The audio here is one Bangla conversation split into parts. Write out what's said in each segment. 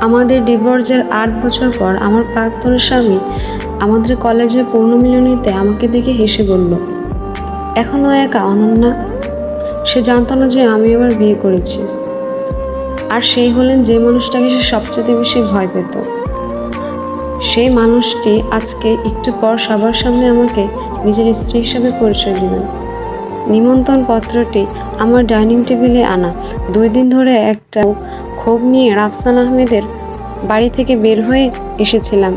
আমাদের ডিভোর্সের ৮ বছর পর আমার প্রাক্তন স্বামী আমাদের কলেজে পুনর্মিলনীতে আমাকে দেখে হেসে বলল, এখনও একা অনন্যা। সে জানত না যে আমি আবার বিয়ে করেছি। আর সেই হলেন যে মানুষটাকে সে সবচেয়ে বেশি ভয় পেত। সেই মানুষটি আজকে একটু পর সবার সামনে আমাকে নিজের স্ত্রী হিসাবে পরিচয় দিবেন। নিমন্ত্রণ পত্রটি আমার ডাইনিং টেবিলে আনা। 2 দিন ধরে একটা ক্ষোভ নিয়ে রাফসান আহমেদের বাড়ি থেকে বের হয়ে এসেছিলাম।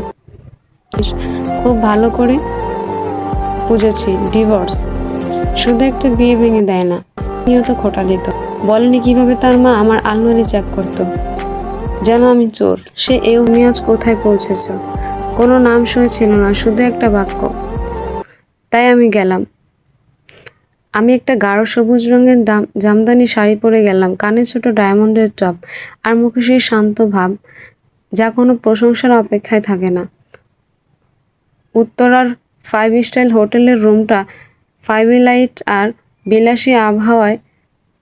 খুব ভালো করে বুঝেছি, ডিভোর্স শুধু একটা বিয়ে ভেঙে দেয় না, নিয়ত খোটা দিত। বলেনি কিভাবে তার মা আমার আলমারি চেক করতো যেন আমি চোর। সে তুমি আজ কোথায় পৌঁছেছ? কোনো নাম সই ছিল না, শুধু একটা বাক্য। তাই আমি গেলাম। আমি একটা গাঢ় সবুজ রঙের জামদানি শাড়ি পরে গেলাম, কানে ছোট ডায়মন্ডের টপ, আর মুখে সেই শান্ত ভাব যা কোনো প্রশংসার অপেক্ষায় থাকে না। উত্তরার 5 স্টাইল হোটেলের রুমটা ফাইভে লাইট আর বিলাসী আবহাওয়ায়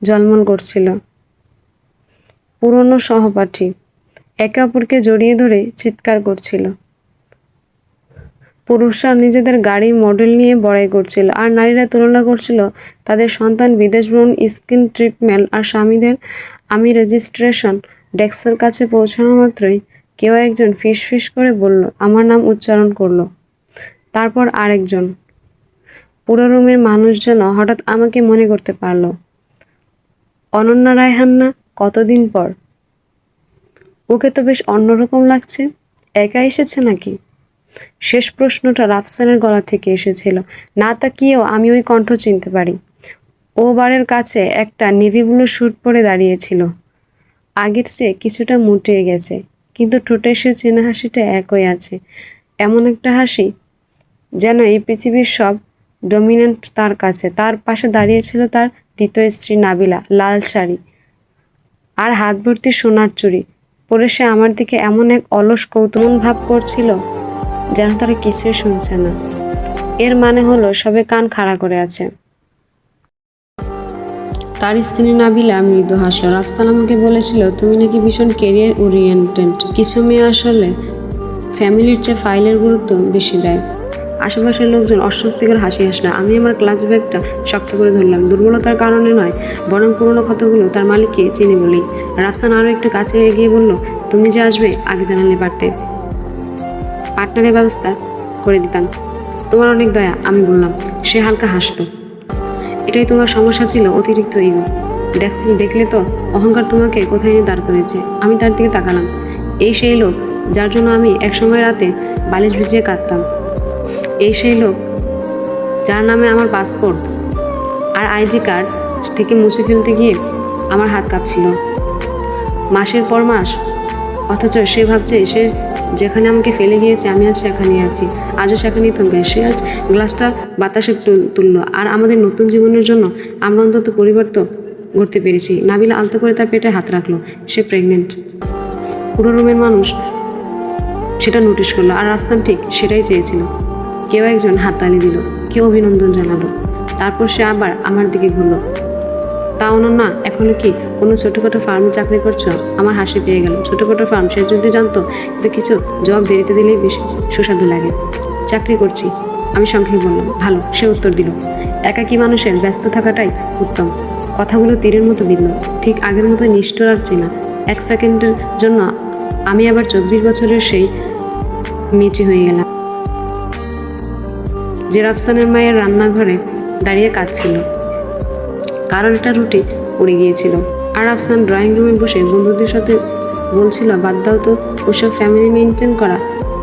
ঝলমল করছিল। পুরনো সহপাঠী একে অপরকে জড়িয়ে ধরে চিৎকার করছিল। পুরুষরা নিজেদের গাড়ির মডেল নিয়ে বড়াই করছিল, আর নারীরা তুলনা করছিল তাদের সন্তান বিদেশ ভ্রমণ, স্কিন ট্রিটমেন্ট আর স্বামীদের। আমি রেজিস্ট্রেশন ডেস্কের কাছে পৌঁছানো মাত্রই কেউ একজন ফিস ফিস করে বলল, আমার নাম উচ্চারণ করলো। তারপর আরেকজন। পুরো রুমের মানুষ যেন হঠাৎ আমাকে মনে করতে পারল। অনন্যা রায়হান না? কতদিন পর। ওকে তো বেশ অন্যরকম লাগছে। একা এসেছে নাকি? শেষ প্রশ্নটা রাফসানের গলা থেকে এসেছিল। না তাকিয়েও আমি ওই কণ্ঠ চিনতে পারি। ও বারের কাছে একটা নেভি ব্লু স্যুট পরে দাঁড়িয়েছিল। আগের চেয়ে কিছুটা মুটিয়ে গেছে, কিন্তু ঠোঁটে সে চেনা হাসিটা একই আছে। এমন একটা হাসি যেন এই পৃথিবীর সব ডমিনেন্ট তার কাছে। তার পাশে দাঁড়িয়েছিল তার দ্বিতীয় স্ত্রী নাবিলা, লাল শাড়ি আর হাত ভর্তি সোনার চুড়ি পরে। সে আমার দিকে এমন এক অলস কৌতূহল ভাব করছিল যেন তারা কিছুই শুনছে না। এর মানে হলো সবে কান খাড়া করে আছে। তার স্ত্রী নাবিলা মৃদু হাসল। রাফসান আমাকে বলেছিল, তুমি নাকি ভীষণ ক্যারিয়ার ওরিয়েন্টেড। কিছু মেয়ে আসলে ফ্যামিলির চেয়ে ফাইলের গুরুত্ব বেশি দেয়। আশেপাশের লোকজন অস্বস্তিকর হাসি হাসল। আমি আমার ক্লাচ ব্যাগটা শক্ত করে ধরলাম, দুর্বলতার কারণে নয়, বরং পুরোনো ক্ষতগুলো তার মালিককে চিনি বলেই। রাফসান আরও একটু কাছে এগিয়ে বলল, তুমি যে আসবে আগে জানালে পারতে, পার্টনারের ব্যবস্থা করে দিতাম। তোমার অনেক দয়া, আমি বললাম। সে হালকা হাসল। এটাই তোমার সমস্যা ছিল, অতিরিক্ত ইগো। দেখলে তো অহংকার তোমাকে কোথায় নিয়ে দাঁড় করেছে। আমি তার দিকে তাকালাম। এই সেই লোক যার জন্য আমি একসময় রাতে বালিশ ভিজিয়ে কাঁদতাম। এই সেই লোক যার নামে আমার পাসপোর্ট আর আইডি কার্ড থেকে মুছে ফেলতে গিয়ে আমার হাত কাঁপছিল মাসের পর মাস। অথচ সে ভাবছে সে যেখানে আমাকে ফেলে গিয়েছে আমি আজ সেখানেই আছি। আজও সেখানেই থমকে। সে আজ গ্লাসটা বাতাসে তুললো, আর আমাদের নতুন জীবনের জন্য আমরা অন্তত পরিবর্তন করতে পেরেছি। নাবিলা আলতো করে তার পেটে হাত রাখলো। সে প্রেগনেন্ট। পুরো রুমের মানুষ সেটা নোটিশ করলো, আর রাফসান ঠিক সেটাই চেয়েছিল। কেউ একজন হাততালি দিল, কেউ অভিনন্দন জানালো। তারপর সে আবার আমার দিকে ঘুরলো। তা অনন্যা, এখনো কি কোনো ছোটোখাটো ফার্মে চাকরি করছো? আমার হাসি পেয়ে গেল। ছোটোখাটো ফার্ম সে যদি জানতো, কিন্তু কিছু জব দেরিতে দিলেই বেশি সুস্বাদু লাগে। চাকরি করছি, আমি সংক্ষেপে বললাম। ভালো, সে উত্তর দিল। একাকী মানুষের ব্যস্ত থাকাটাই উত্তম। কথাগুলো তীরের মতো বিঁধল, ঠিক আগের মতো নিষ্ঠুর আর চেনা। 1 সেকেন্ডের জন্য আমি আবার 24 বছরের সেই মেয়েটি হয়ে গেলাম যে রাফসানের মায়ের রান্নাঘরে দাঁড়িয়ে কাঁদছিল কারণ একটা রুটি পড়ে গিয়েছিল। আর রাফসান ড্রয়িং রুমে বসে বন্ধুদের সাথে বলছিল, বাদ দাও তো, ওসব ফ্যামিলি মেনটেন করা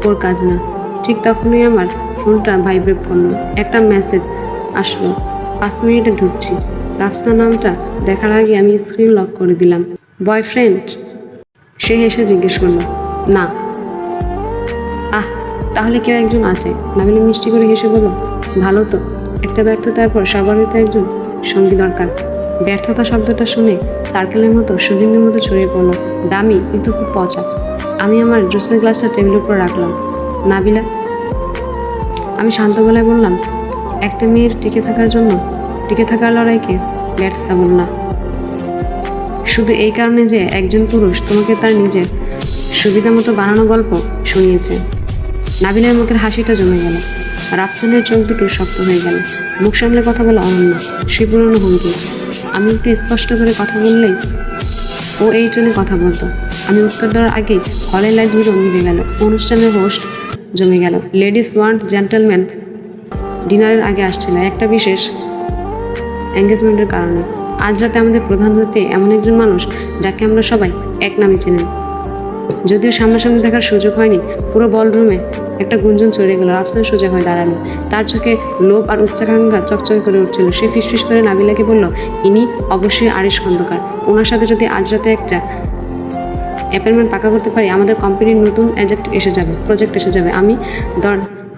ওর কাজ না। ঠিক তখনই আমার ফোনটা ভাইব্রেট করলো। একটা মেসেজ আসলো। 5 মিনিটে ঢুকছি। রাফসান নামটা দেখার আগে আমি স্ক্রিন লক করে দিলাম। বয়ফ্রেন্ড? সে হেসে জিজ্ঞেস করলো। না। আহ, তাহলে কেউ একজন আছে? নাবিলা মিষ্টি করে হেসে বলল, ভালো তো। একটা ব্যর্থতার পর সবারই তো একজন সঙ্গী দরকার। ব্যর্থতা শব্দটা শুনে সার্কেলের মতো সুগন্ধির মতো ছড়িয়ে পড়লো। দামি কিন্তু খুব পচা। আমি আমার জুসের গ্লাসটা টেবিলের উপর রাখলাম। নাবিলা, আমি শান্ত গলায় বললাম, একটা মেয়ের টিকে থাকার লড়াইকে ব্যর্থতা বল না। শুধু এই কারণে যে একজন পুরুষ তোমাকে তার নিজের সুবিধা মতো বানানো গল্প শুনিয়েছে। নাবিলের মুখের হাসিটা জমে গেল। রাফসানের চোখ দুটো শক্ত হয়ে গেল। মুখ সামলে কথা বলে অনন্যা, সে পুরনো হুমকি। আমি একটু স্পষ্ট করে কথা বললেই ও এই জন্য কথা বলতো। আমি উত্তর দেওয়ার আগেই হলের লাইটগুলো নিভে গেল। অনুষ্ঠানের হোস্ট জমে গেল। লেডিস ওয়ান্ট জেন্টলম্যান ডিনারের আগে আসছিল একটা বিশেষ এঙ্গেজমেন্টের কারণে। আজ রাতে আমাদের প্রধান অতিথি এমন একজন মানুষ যাকে আমরা সবাই এক নামে চেনেন। যদিও সামনাসামনি দেখার সুযোগ হয়নি, পুরো বলরুমে একটা গুঞ্জন চড়ে গেল। রাফসান সোজা হয়ে দাঁড়ালো। তার চোখে লোভ আর উচ্চাকাঙ্ক্ষা চকচকে করে উঠছিল। সে ফিসফিস করে নাবিলাকে বলল, ইনি অবশ্যই আরিশ খন্দকার। ওনার সাথে যদি আজ রাতে একটা অ্যাপয়েন্টমেন্ট পাকা করতে পারি, আমাদের কোম্পানির নতুন প্রজেক্ট এসে যাবে।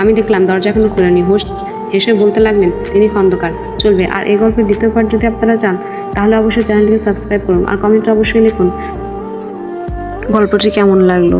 আমি দেখলাম দরজা এখনো খোলেনি। হোস্ট হেসে বলতে লাগলেন, তিনি খন্দকার। চলবে। আর এই গল্পের দ্বিতীয় পার্ট যদি আপনারা চান, তাহলে অবশ্যই চ্যানেলটিকে সাবস্ক্রাইব করুন আর কমেন্টে অবশ্যই লিখুন গল্পটি কেমন লাগলো।